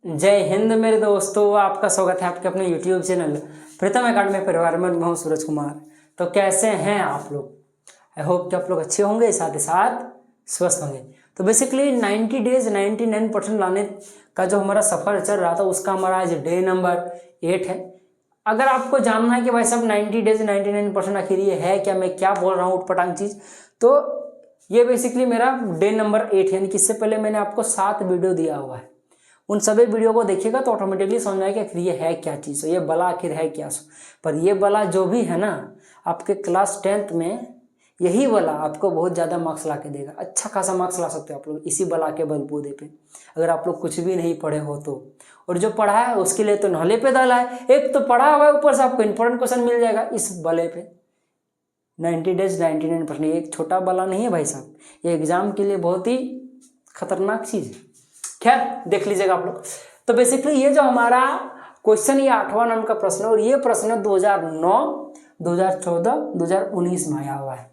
जय हिंद मेरे दोस्तों, आपका स्वागत है आपके अपने YouTube चैनल प्रीतम एकेडमी परिवार में। मैं हूं सूरज कुमार। तो कैसे हैं आप लोग? आई होप कि आप लोग अच्छे होंगे, साथ ही साथ स्वस्थ होंगे। तो बेसिकली 90 डेज 99% लाने का जो हमारा सफ़र चल रहा था उसका हमारा आज डे नंबर 8 है। अगर आपको जानना है कि भाई साहब 90 डेज 99% आखिर ये है क्या, मैं क्या बोल रहा हूँ उटपटांग चीज़, तो ये बेसिकली मेरा डे नंबर 8 है। यानी कि इससे पहले मैंने आपको 7 वीडियो दिया हुआ है। उन सभी वीडियो को देखिएगा तो ऑटोमेटिकली समझ में आएगा कि ये है क्या चीज़, ये बला आखिर है क्या। पर ये बला जो भी है ना, आपके क्लास 10th में यही बला आपको बहुत ज़्यादा मार्क्स ला के देगा। अच्छा खासा मार्क्स ला सकते हो आप लोग इसी बला के बलबूते पे, अगर आप लोग कुछ भी नहीं पढ़े हो तो। और जो पढ़ा है उसके लिए तो नहले पे दल है। एक तो पढ़ा हुआ है, ऊपर से आपको इंपॉर्टेंट क्वेश्चन मिल जाएगा इस बले पे। 90 डेज 99%। ये एक छोटा बला नहीं है भाई साहब, ये एग्जाम के लिए बहुत ही खतरनाक चीज़ है। खैर देख लीजिएगा आप लोग। तो बेसिकली ये जो हमारा क्वेश्चन, ये 8वां नंबर का प्रश्न है और ये प्रश्न 2009, 2014, 2019 में आया हुआ है।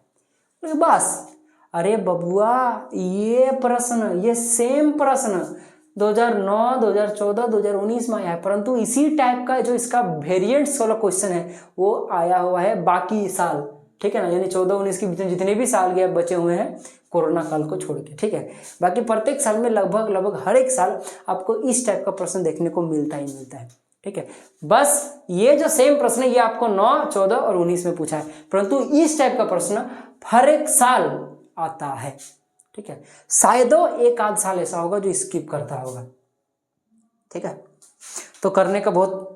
तो बस अरे बबुआ, ये प्रश्न, ये सेम प्रश्न 2009, 2014, 2019 में आया है, परंतु इसी टाइप का जो इसका वेरिएंट्स वाला क्वेश्चन है वो आया हुआ है बाकी साल। ठीक है ना, यानी 14-19 के बीच में जितने भी साल गए बचे हुए हैं कोरोना काल को छोड़ के। ठीक है, बाकी प्रत्येक साल में लगभग हर एक साल आपको इस टाइप का प्रश्न देखने को मिलता ही मिलता है। ठीक है, बस ये जो सेम प्रश्न है ये आपको 9, 14 और 19 में पूछा है, परंतु इस टाइप का प्रश्न हर एक साल आता है। ठीक है, शायद एक आध साल ऐसा होगा जो स्किप करता होगा। ठीक है, तो करने का बहुत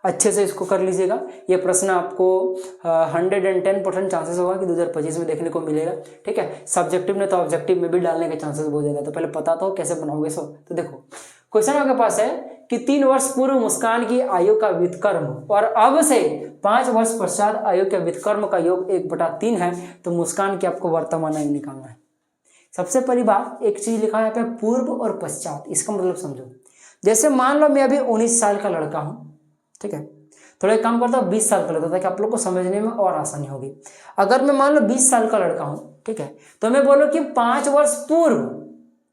अच्छे से इसको कर लीजिएगा। ये प्रश्न आपको 110% चांसेस होगा कि 2025 में देखने को मिलेगा। ठीक है, सब्जेक्टिव ने तो ऑब्जेक्टिव में भी डालने के चांसेस बहुत ज़्यादा। तो पहले पता तो कैसे बनाओगे सो। तो देखो क्वेश्चन आपके पास है कि 3 वर्ष पूर्व मुस्कान की आयु का व्युत्क्रम और अब से 5 वर्ष पश्चात आयु के व्युत्क्रम का योग 1/3 है, तो मुस्कान की आपको वर्तमान आयु निकालना है। सबसे पहली बात, एक चीज लिखा है यहाँ पे पूर्व और पश्चात। इसका मतलब समझो, जैसे मान लो मैं अभी 19 साल का लड़का हूँ। ठीक है, थोड़ा एक काम करता हूँ 20 साल का लेता ताकि आप लोग को समझने में और आसानी होगी। अगर मैं मान लो 20 साल का लड़का हूँ, ठीक है, तो मैं बोलूँ कि 5 वर्ष पूर्व,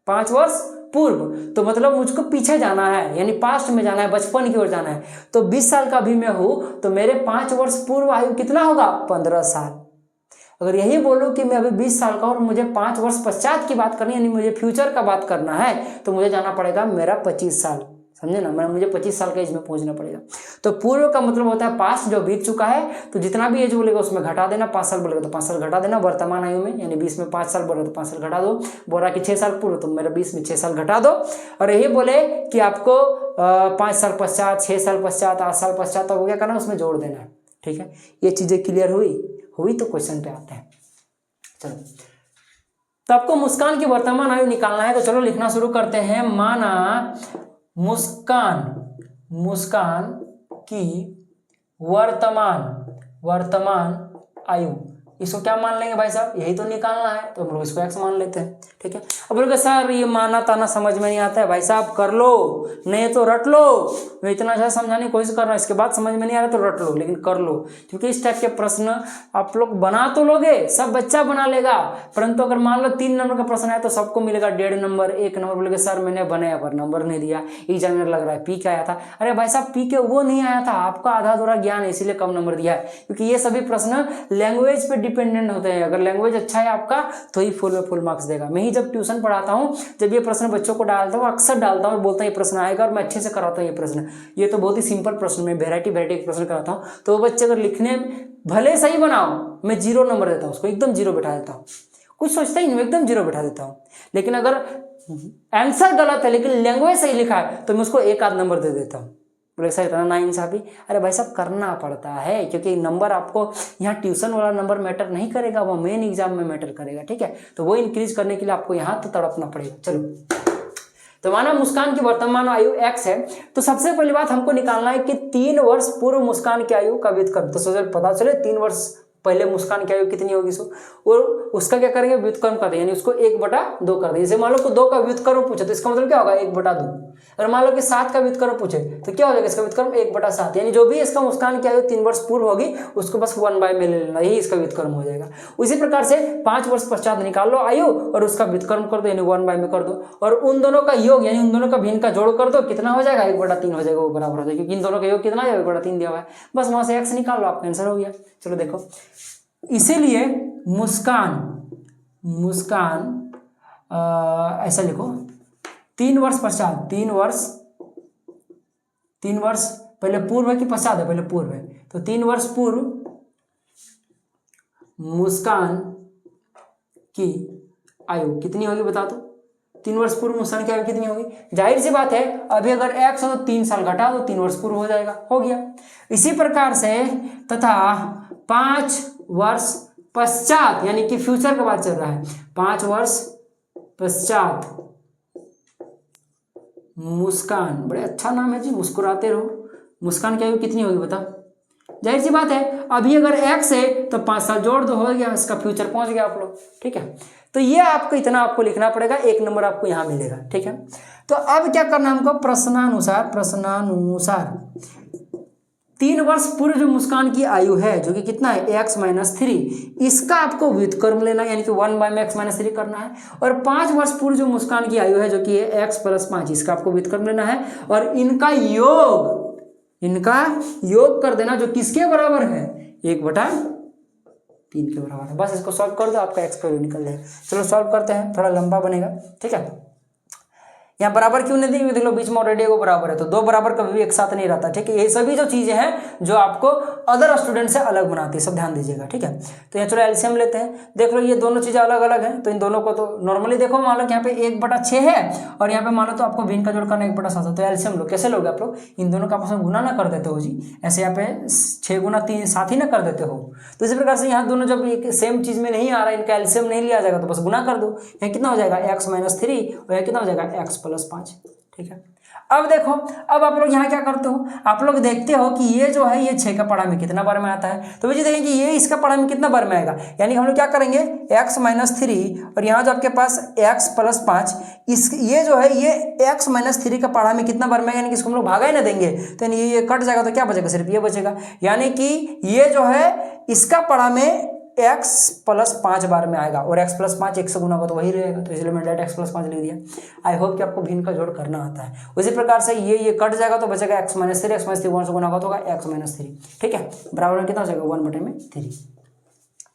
5 वर्ष पूर्व, तो मतलब मुझको पीछे जाना है, यानी पास्ट में जाना है, बचपन की ओर जाना है। तो 20 साल का भी मैं हूँ तो मेरे 5 वर्ष पूर्व आयु कितना होगा? 15 साल। अगर यही बोलो कि मैं अभी 20 साल का और मुझे 5 वर्ष पश्चात की बात करनी है, यानी मुझे फ्यूचर का बात करना है, तो मुझे जाना पड़ेगा मेरा 25 साल। समझे ना, मुझे 25 साल का एज में पहुंचना पड़ेगा। तो पूर्व का मतलब होता है पास्ट, जो बीत चुका है। तो जितना भी एज बोलेगा उसमें घटा देना। 5 साल बोलेगा तो 5 साल घटा देना वर्तमान आयु में, यानी 20 में 5 साल बोले तो 5 साल घटा दो। बोला कि 6 साल पूर्व, तो मेरा 20 में 6 साल घटा दो। और यही बोले कि आपको 5 साल पश्चात, 6 साल पश्चात, 8 साल पश्चात, तो क्या करना, उसमें जोड़ देना है। ठीक है, ये चीजें क्लियर हुई तो क्वेश्चन पे आते हैं। चलो, तो आपको मुस्कान की वर्तमान आयु निकालना है। तो चलो लिखना शुरू करते हैं। माना मुस्कान की वर्तमान आयु, इसको क्या मान लेंगे भाई साहब? यही तो निकालना है, तो हम लोग इसको x मान लेते हैं। ठीक है, अब बोलोगे सर ये माना ताना समझ में नहीं आता है। भाई साहब कर लो, नहीं तो रट लो। मैं इतना अच्छा समझाने की कोशिश कर रहा हूँ, इसके बाद समझ में नहीं आ रहा तो रट लो, लेकिन कर लो। क्योंकि इस टाइप के प्रश्न आप लोग बना तो लोगे, सब बच्चा बना लेगा, परंतु अगर मान लो 3 नंबर का प्रश्न है तो सबको मिलेगा 1.5 नंबर, 1 नंबर। बोलोगे सर मैंने बनाया पर नंबर नहीं दिया, एग्जामिनर लग रहा है पी के आया था। अरे भाई साहब पी के वो नहीं आया था, आपका आधा अधूरा ज्ञान है, इसीलिए कम नंबर दिया है। क्योंकि ये सभी प्रश्न लैंग्वेज पे डिपेंडेंट होते हैं। अगर लैंग्वेज अच्छा है आपका तो ही फुल में फुल मार्क्स देगा। मैं ही जब ट्यूशन पढ़ाता हूँ, जब ये प्रश्न बच्चों को डालता हूँ, अक्सर डालता हूँ, बोलता हूँ ये प्रश्न आएगा, और मैं अच्छे से कराता हूँ ये प्रश्न। ये तो बहुत ही सिंपल प्रश्न, मैं वेराइटी के प्रश्न कराता हूँ। तो वो बच्चे अगर लिखने भले सही बनाओ, मैं 0 नंबर देता हूँ उसको, एकदम 0 बैठा देता हूँ। कुछ सोचता ही नहीं, एकदम 0 बैठा देता हूँ। लेकिन अगर आंसर गलत है लेकिन लैंग्वेज सही लिखा है तो मैं उसको 1 आध नंबर दे देता हूँ। बोले सर इतना ना इंसाफी। अरे भाई साहब करना पड़ता है, क्योंकि नंबर आपको यहाँ ट्यूशन वाला नंबर मैटर नहीं करेगा, वो मेन एग्जाम में मैटर करेगा। ठीक है, तो वो इंक्रीज करने के लिए आपको यहाँ तो तड़पना पड़ेगा। चलो, तो माना मुस्कान की वर्तमान आयु x है, तो सबसे पहली बात हमको निकालना है कि 3 वर्ष पूर्व मुस्कान की आयु का व्युत्क्रम। तो सोचो पता चले 3 वर्ष पहले मुस्कान की आयु कितनी होगी सो, और उसका क्या करेंगे व्युत्क्रम कर देंगे, यानी उसको 1/2 कर देंगे। जैसे मान लो 2 का व्युत्क्रम पूछे तो इसका मतलब क्या होगा 1/2। अगर मान लो कि 7 का व्युत्क्रम पूछे तो क्या हो जाएगा इसका व्युत्क्रम 1/7, यानी जो भी इसका मुस्कान की आयु 3 वर्ष पूर्व होगी उसको बस 1/में ले लेना, यही इसका व्युत्क्रम हो जाएगा। उसी प्रकार से 5 वर्ष पश्चात निकाल लो आयु और उसका व्युत्क्रम कर दो, यानी 1/में कर दो, और उन दोनों का योग यानी उन दोनों का भिन्न का जोड़ कर दो, कितना हो जाएगा 1/3 हो जाएगा, वो बराबर हो जाएगा, क्योंकि इन दोनों का योग कितना है 1/3 दिया हुआ है। बस वहां से x निकाल लो, आपका आंसर हो गया। चलो देखो, इसीलिए मुस्कान ऐसा लिखो 3 वर्ष पश्चात, 3 वर्ष पहले पूर्व है कि पश्चात है, पहले पूर्व है, तो 3 वर्ष पूर्व मुस्कान की आयु कितनी होगी बता दो। 3 वर्ष पूर्व मुस्कान की आयु कितनी होगी, जाहिर सी बात है अभी अगर x हो तो 3 साल घटा दो, 3 वर्ष पूर्व हो जाएगा, हो गया। इसी प्रकार से तथा 5 वर्ष पश्चात, यानी कि फ्यूचर का बात चल रहा है, 5 वर्ष पश्चात मुस्कान, बड़े अच्छा नाम है जी, मुस्कुराते रहो, मुस्कान की आयु कितनी होगी बताओ। जाहिर सी बात है अभी अगर x है तो 5 साल जोड़ दो, हो गया, इसका फ्यूचर पहुंच गया आप लोग, ठीक है। तो ये आपको इतना आपको लिखना पड़ेगा, 1 नंबर आपको यहाँ मिलेगा, ठीक है। तो अब क्या करना हमको, प्रश्नानुसार 3 वर्ष पूर्व जो मुस्कान की आयु है जो कि कितना है x-3, इसका आपको व्युत्क्रम लेना, यानी कि 1/में x-3 करना है, और 5 वर्ष पूर्व जो मुस्कान की आयु है जो कि है x+5, इसका आपको व्युत्क्रम लेना है, और इनका योग कर देना, जो किसके बराबर है 1/3 के बराबर है। बस इसको सॉल्व कर दो, आपका x का वैल्यू निकल जाएगा। चलो सॉल्व करते हैं, थोड़ा लंबा बनेगा, ठीक है। यहाँ बराबर क्यों नहीं दी, देख लो बीच में ऑलरेडी वो बराबर है, तो 2 बराबर कभी भी एक साथ नहीं रहता, ठीक है। ये सभी जो चीजें हैं जो आपको अदर स्टूडेंट से अलग बनाती है, सब ध्यान दीजिएगा, ठीक है। तो यहाँ चलो एलसीएम लेते हैं, देख लो ये दोनों चीजें अलग अलग हैं, तो इन दोनों को तो नॉर्मली देखो, मान लो यहाँ पे 1/6 है और यहाँ पे मान लो तो आपको भिन्न का जोड़ करना 1/7, तो एलसीएम लो, कैसे लोगे आप लोग, इन दोनों का आपस में गुना ना कर देते हो जी, ऐसे यहाँ पे 6 गुना 3 7 ही ना कर देते हो। तो इसी प्रकार से यहाँ दोनों जब एक सेम चीज में नहीं आ रहा है, इनका एलसीएम नहीं लिया जाएगा, तो बस गुना कर दो, यहाँ कितना हो जाएगा x-3 और यहाँ कितना हो जाएगा x+5, ठीक है। अब देखो, अब आप लोग यहाँ क्या करते हो, आप लोग देखते हो कि ये जो है ये 6 का पढ़ा में कितना बार में आता है, तो मुझे देखें कि ये इसका पढ़ा में कितना बार में आएगा, यानी हम लोग क्या करेंगे x-3 और यहाँ जो आपके पास x+5, इस ये जो है ये x-3 का पढ़ा में कितना बार में आएगा, यानी कि इसको हम लोग भागा ही ना देंगे, तो यानी ये कट जाएगा, तो क्या बचेगा, सिर्फ ये बचेगा, यानी कि ये जो है इसका पढ़ा में x+5 बार में आएगा, और x+5 1 से गुना होगा तो वही रहेगा, तो इसलिए मैंने डायरेक्ट x+5 लिख दिया। आई होप कि आपको भिन्न का जोड़ करना आता है। उसी प्रकार से ये कट जाएगा तो बचेगा x-3, x-3 1 से गुना होगा तो होगा x-3, ठीक है, बराबर में कितना हो जाएगा 1/3।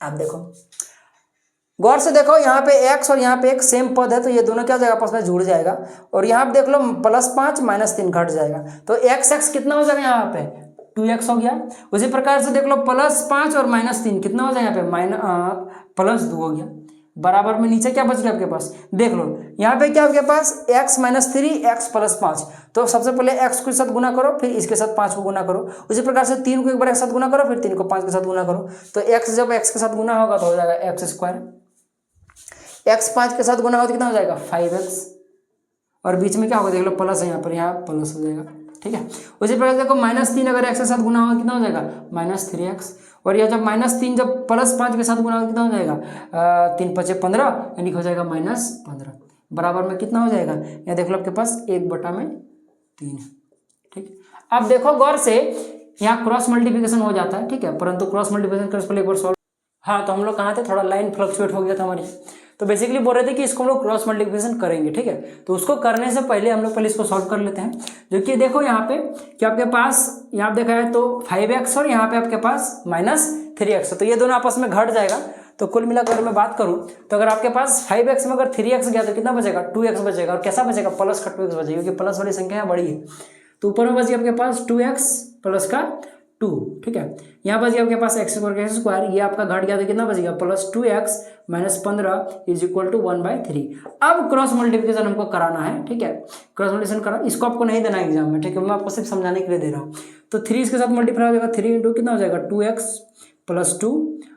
आप देखो गौर से देखो, यहाँ पे x और यहाँ पे एक सेम पद है, तो ये दोनों क्या हो जाएगा आपस में जुड़ जाएगा, और यहाँ पे देख लो +5 -3 घट जाएगा, तो x कितना हो जाएगा यहाँ पे 2x हो गया। उसी प्रकार से देख लो +5 और -3 कितना हो जाएगा यहाँ पे +2 हो गया, बराबर में नीचे क्या बच गया आपके पास, देख लो यहाँ पे क्या आपके पास x-3 x+5, तो सबसे पहले x के साथ गुना करो, फिर इसके साथ 5 को गुना करो, उसी प्रकार से 3 को एक बार एक साथ गुना करो, फिर 3 को 5 के साथ गुना करो, तो x जब x के साथ गुना होगा तो हो जाएगा x², x 5 के साथ गुना होगा तो कितना हो जाएगा 5x, और बीच में क्या होगा देख लो प्लस है, यहाँ पर यहाँ प्लस हो जाएगा, ठीक है। उसी प्रकार देखो -3 अगर x के साथ गुना होगा कितना हो जाएगा -3x, और यह जब -3 जब +5 के साथ गुना होगा कितना हो जाएगा 3 × 5 = 15, यानी हो जाएगा -15, बराबर में कितना हो जाएगा, यहाँ देख लो आपके पास 1/3, ठीक। अब देखो गौर से यहाँ क्रॉस मल्टीप्लिकेशन हो जाता है, ठीक है, परंतु क्रॉस मल्टीप्लिकेशन करने पहले एक बार सॉल्व, हाँ तो हम लोग कहाँ थे, थोड़ा लाइन फ्लक्चुएट हो गया था हमारी, तो बेसिकली बोल रहे थे कि इसको हम लोग क्रॉस मल्टीप्लिकेशन करेंगे, ठीक है। तो उसको करने से पहले हम लोग पहले इसको सॉल्व कर लेते हैं, जो कि देखो यहाँ पे कि आपके पास यहाँ देखा है तो 5x और यहाँ पे आपके पास -3x, तो ये दोनों आपस में घट जाएगा, तो कुल मिलाकर मैं बात करूँ तो अगर आपके पास 5x में अगर 3x गया तो कितना बचेगा 2x बचेगा, और कैसा बचेगा प्लस का 2x बचेगा, क्योंकि प्लस वाली संख्या बड़ी है, तो ऊपर में बच गया आपके पास 2x प्लस का 2, ठीक है। यहाँ बच गया आपके पास x², ये आपका घट गया तो कितना बच गया +2x -15 = 1/3। अब क्रॉस मल्टीप्लिकेशन हमको कराना है, ठीक है, क्रॉस मल्टीप्लिकेशन करा, इसको आपको नहीं देना एग्जाम में, ठीक है, मैं आपको सिर्फ समझाने के लिए दे रहा हूँ। तो 3 इसके साथ मल्टीप्लाई हो जाएगा, 3 × कितना हो जाएगा 2x + 2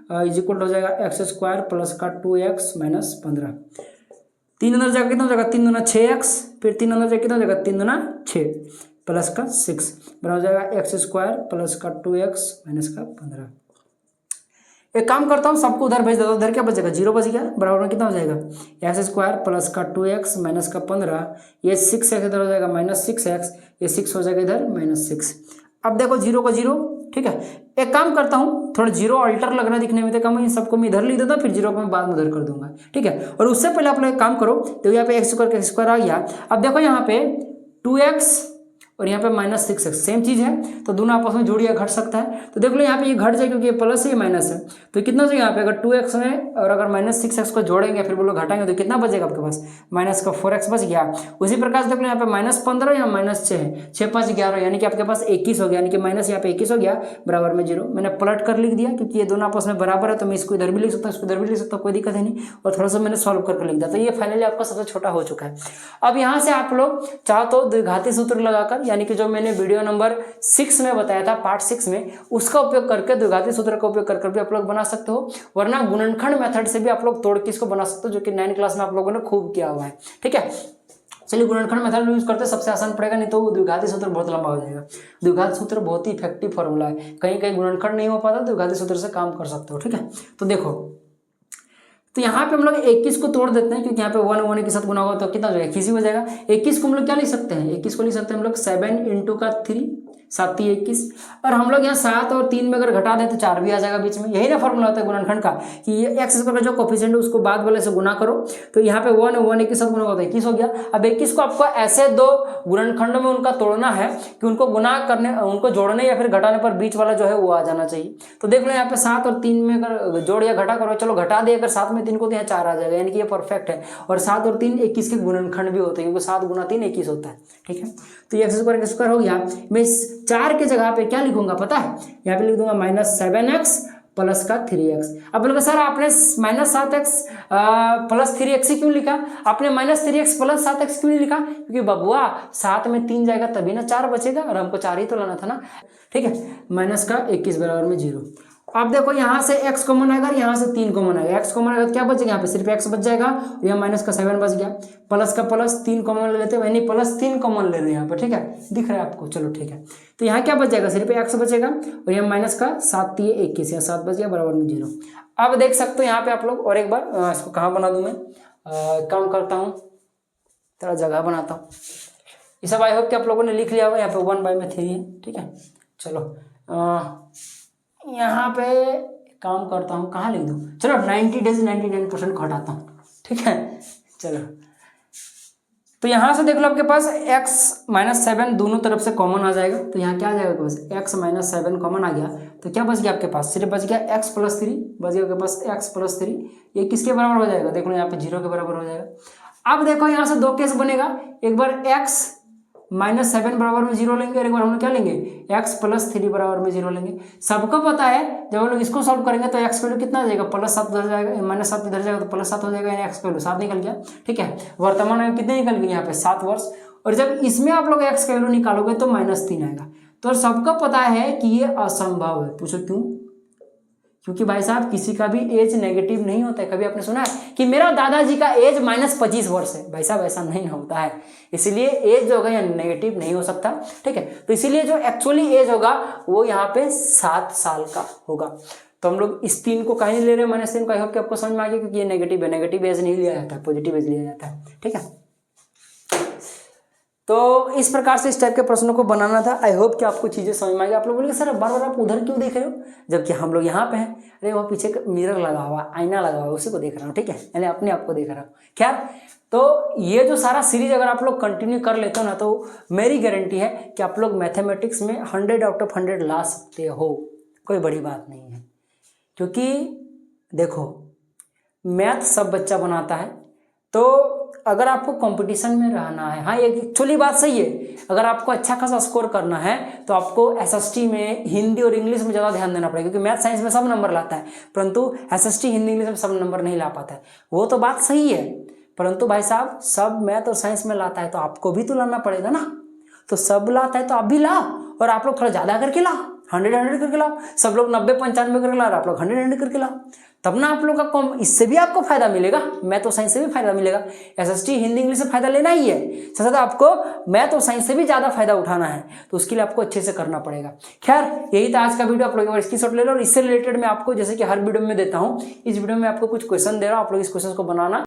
= हो जाएगा x² प्लस का 2x -15, 3 अंदर जाएगा कितना हो जाएगा 3 × 6x, फिर 3 अंदर जाएगा कितना हो जाएगा 3 × 6 प्लस का 6, बराबर हो जाएगा x² प्लस का 2x माइनस का 15, एक काम करता हूँ, सबको उधर भेज देता हूँ। उधर क्या बचेगा, 0 बच गया, बराबर में कितना हो जाएगा, x² प्लस का 2x माइनस का 15, ये 6x इधर हो जाएगा -6x, ये 6 हो जाएगा इधर -6। अब देखो 0 को 0, ठीक है। एक काम करता हूँ, थोड़ा 0 अल्टर लग रहा है दिखने में, तो कम इन सबको मैं इधर लिख देता हूँ, फिर 0 को मैं बाद में उधर कर दूंगा, ठीक है। और उससे पहले आप लोग एक काम करो, तो यहाँ पे x² आ गया। अब देखो यहाँ पे 2x और यहाँ पे -6x सेम चीज़ है, तो दोनों आपस में जोड़ या घट सकता है। तो देख लो यहाँ पे ये घट जाए, क्योंकि ये प्लस है ये माइनस है, तो कितना हो यहाँ पे, अगर 2x में और अगर -6x को जोड़ेंगे फिर बोलो घटाएंगे, तो कितना बचेगा आपके पास, -4x बच गया। उसी प्रकार से देख लो यहाँ पे -15 या -6 है, 6 5 11, यानी कि आपके पास 21 हो गया, यानी कि माइनस यहाँ पे 21 हो गया, बराबर में 0। मैंने पलट कर लिख दिया, क्योंकि ये दोनों आपस में बराबर है, तो मैं इसको इधर भी लिख सकता हूँ, इसको इधर भी लिख सकता हूँ, कोई दिक्कत है नहीं। और थोड़ा सा मैंने सॉल्व करके लिख दिया, तो ये फाइनली आपका सबसे छोटा हो चुका है। अब यहाँ से आप लोग चाहो तो द्विघाती सूत्र लगाकर, यानी कि जो मैंने वीडियो नंबर 6 में बताया था, पार्ट 6 में, उसका उपयोग करके, द्विघाती सूत्र का उपयोग करके भी आप लोग बना सकते हो, वरना गुणनखंड मेथड से भी आप लोग तोड़ के इसको बना सकते हो, जो कि 9th क्लास में आप लोगों ने खूब किया हुआ है, ठीक है। चलिए गुणनखंड मेथड यूज करते सबसे आसान पड़ेगा, नहीं तो द्विघाती सूत्र बहुत लंबा हो जाएगा। द्विघाती सूत्र बहुत ही इफेक्टिव फॉर्मूला है, कहीं कहीं गुणनखंड नहीं हो पाता, द्विघाती सूत्र से काम कर सकते हो, ठीक है। तो देखो, तो यहाँ पे हम लोग 21 को तोड़ देते हैं, क्योंकि यहाँ पे 1 1 के साथ गुना होगा तो कितना हो जाएगा, 21 ही हो जाएगा। 21 को हम लोग क्या लिख सकते हैं, 21 को लिख सकते हैं हम लोग 7 × का 3, 7 3 21, और हम लोग यहाँ 7 और 3 में अगर घटा दें तो 4 भी आ जाएगा बीच में। यही ना फॉर्मूला होता है गुणनखंड का, कि ये x² का जो कोफिशिएंट है उसको बाद वाले से गुना करो, तो यहाँ पे 1 1 के साथ गुना होगा तो 21 हो गया। अब 21 को आपको ऐसे दो गुणनखंडों में उनका तोड़ना है कि उनको गुना करने, उनको जोड़ने या फिर घटाने पर बीच वाला जो है वो आ जाना चाहिए। तो देख लो यहाँ पे 7 और 3 में अगर जोड़ या घटा करो, चलो घटा दिए अगर 7 में 3 को, तो यहाँ 4 आ जाएगा, यानी कि ये परफेक्ट है। और 7 और 3 21 के गुणनखंड भी होते हैं, क्योंकि 7 × 3 21 होता है, ठीक है। तो ये x² हो गया। मैं 4 के जगह पे क्या लिखूंगा पता है, यहाँ पे लिख दूंगा -7x प्लस का 3x। अब बोलोगे सर आपने -7x प्लस 3x ही क्यों लिखा, आपने -3x प्लस 7x क्यों नहीं लिखा, क्योंकि बबुआ 7 में 3 जाएगा तभी ना 4 बचेगा, और हमको 4 ही तो लाना था ना, ठीक है। -21 बराबर में 0। अब देखो यहाँ से x कॉमन आएगा, यहाँ से 3 कॉमन आएगा, x कॉमन आएगा तो क्या बचेगा, यहाँ पे सिर्फ x बच जाएगा, और यहाँ -7 बच गया, प्लस का प्लस 3 कॉमन ले लेते हैं, यानी +3 कॉमन ले रहे हैं यहाँ पे, ठीक है, दिख रहा है आपको, चलो ठीक है। तो यहाँ क्या बच जाएगा, सिर्फ x बचेगा, और यहाँ -7 3 21, यहाँ 7 बच गया, बराबर में 0। अब देख सकते हो यहाँ पे आप लोग, और एक बार इसको कहाँ बना दूँ मैं, काम करता हूँ, थोड़ा जगह बनाता हूँ। ये सब आई होप कि आप लोगों ने लिख लिया होगा, यहाँ पे 1/3 है, ठीक है। चलो यहाँ पे काम करता हूँ, कहाँ लिख दूँ, चलो 90 डेज 99% को हटाता हूँ, ठीक है। चलो तो यहाँ से देख लो आपके पास x - 7 दोनों तरफ से कॉमन आ जाएगा, तो यहाँ क्या आ जाएगा आपके पास, x - 7 कॉमन आ गया, तो क्या बच गया आपके पास, सिर्फ बच गया x + 3 बच गया आपके पास, x + 3, ये किसके बराबर हो जाएगा, देख लो यहाँ पे 0 के बराबर हो जाएगा। अब देखो यहाँ से दो केस बनेगा, एक बार x -7 बराबर में 0 लेंगे, और एक बार हम लोग क्या लेंगे, x + 3 बराबर में 0 लेंगे। सबको पता है जब हम लोग इसको सॉल्व करेंगे तो x वैल्यू कितना आ जाएगा, +7 इधर जाएगा, -7 इधर जाएगा तो +7 हो जाएगा, यानी x वैल्यू 7 निकल गया, ठीक है। वर्तमान में कितने निकल गए यहाँ पे 7 वर्ष, और जब इसमें आप लोग x का वैल्यू निकालोगे तो -3 आएगा। तो सबको पता है कि ये असंभव है, पूछो क्यों, क्योंकि भाई साहब किसी का भी एज नेगेटिव नहीं होता है। कभी आपने सुना है कि मेरा दादाजी का एज -25 वर्ष है, भाई साहब ऐसा नहीं होता है, इसलिए एज जो होगा यहाँ नेगेटिव नहीं हो सकता, ठीक है। तो इसीलिए जो एक्चुअली एज होगा वो यहाँ पे 7 साल का होगा। तो हम लोग इस 3 को कहीं नहीं ले रहे हैं, -3 को, आई होप कि आपको समझ में आ गया, क्योंकि ये नेगेटिव है, नेगेटिव एज नहीं लिया जाता है, पॉजिटिव एज लिया जाता है, ठीक है। तो इस प्रकार से इस टाइप के प्रश्नों को बनाना था। आई होप कि आपको चीज़ें समझ में आ गई। आप लोग बोलेंगे सर बार बार आप उधर क्यों देख रहे हो, जबकि हम लोग यहाँ पे हैं। अरे वो पीछे मिरर लगा हुआ, आईना लगा हुआ, उसी को देख रहा हूँ, ठीक है, यानी अपने आप को देख रहा हूँ। खैर, तो ये जो सारा सीरीज अगर आप लोग कंटिन्यू कर लेते हो ना, तो मेरी गारंटी है कि आप लोग मैथमेटिक्स में 100 आउट ऑफ 100 ला सकते हो, कोई बड़ी बात नहीं है। क्योंकि देखो मैथ सब बच्चा बनाता है, तो अगर आपको कंपटीशन में रहना है, हाँ ये एक्चुअली बात सही है, अगर आपको अच्छा खासा स्कोर करना है तो आपको एसएसटी में हिंदी और इंग्लिश में ज़्यादा ध्यान देना पड़ेगा, क्योंकि मैथ साइंस में सब नंबर लाता है, परंतु एसएसटी हिंदी इंग्लिश में सब नंबर नहीं ला पाता है। वो तो बात सही है, परंतु भाई साहब सब मैथ और साइंस में लाता है तो आपको भी तो लाना पड़ेगा ना। तो सब लाता है तो आप भी ला, और आप लोग थोड़ा ज़्यादा करके ला, 100 करके लाओ। सब लोग 90 95 करके ला रहे, आप लोग 100 करके लाओ, तब ना आप लोग का कॉम इससे भी आपको फायदा मिलेगा, मैथ और साइंस से भी फायदा मिलेगा। एसएसटी हिंदी इंग्लिश से फायदा लेना ही है, साथ साथ आपको मैथ और साइंस से भी ज़्यादा फायदा उठाना है, तो उसके लिए आपको अच्छे से करना पड़ेगा। खैर यही था आज का वीडियो, आप लोग एक बार स्क्रीनशॉट ले लो। और इससे रिलेटेड मैं आपको जैसे कि हर वीडियो में देता हूँ, इस वीडियो में आपको कुछ क्वेश्चन दे रहा हूँ, आप लोग इस क्वेश्चन को बनाना